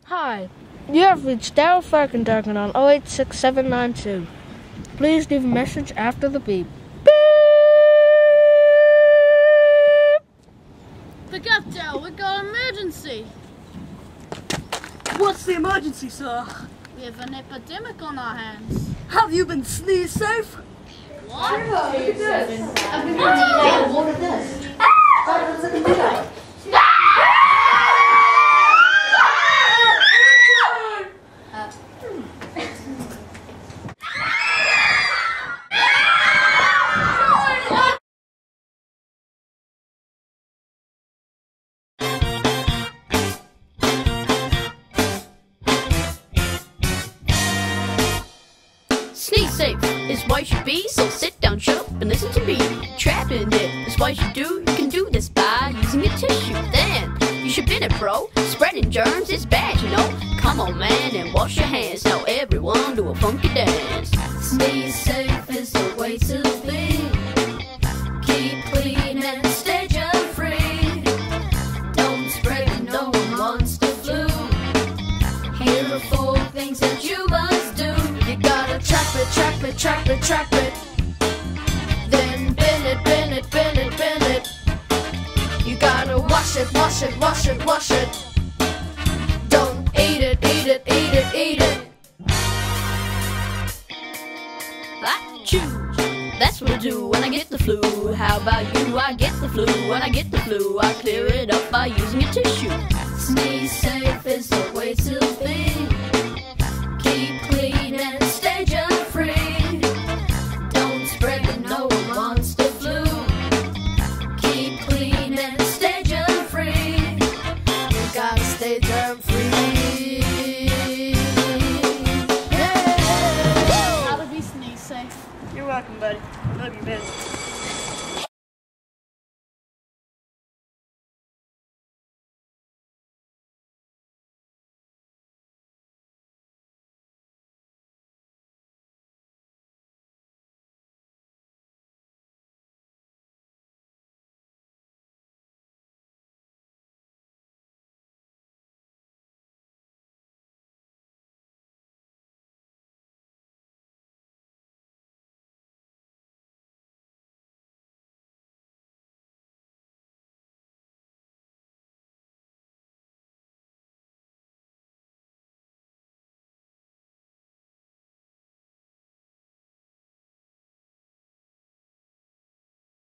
Hi, you have reached Daryl Falkendargan on 086792. Please leave a message after the beep. Beep! Pick up, Daryl. We've got an emergency. What's the emergency, sir? We have an epidemic on our hands. Have you been sneeze safe? What? Sneeze safe is what you should be, so sit down, shut up, and listen to me. Trapping it is what you do. You can do this by using a tissue. Then you should be a pro. Spreading germs is bad, you know. Come on, man, and wash your hands. Now everyone do a funky dance. Sneeze safe is the way to be. Keep clean and stay germ-free. Don't spread it, no one wants the flu. Here are 4 things that you must do. You gotta trap it, trap it, trap it, trap it. Then bin it, bin it, bin it, bin it. You gotta wash it, wash it, wash it, wash it. Don't eat it, eat it, eat it, eat it. I choose. That's what I do when I get the flu. How about you? I get the flu. When I get the flu, I clear it up by using a tissue. Sneeze safe is the way to be. Keep clean and stay germ-free. Don't spread it, no one wants the flu. Keep clean and stay germ-free. You gotta stay germ-free. How to be sneeze safe. You're welcome, buddy. Love you, man.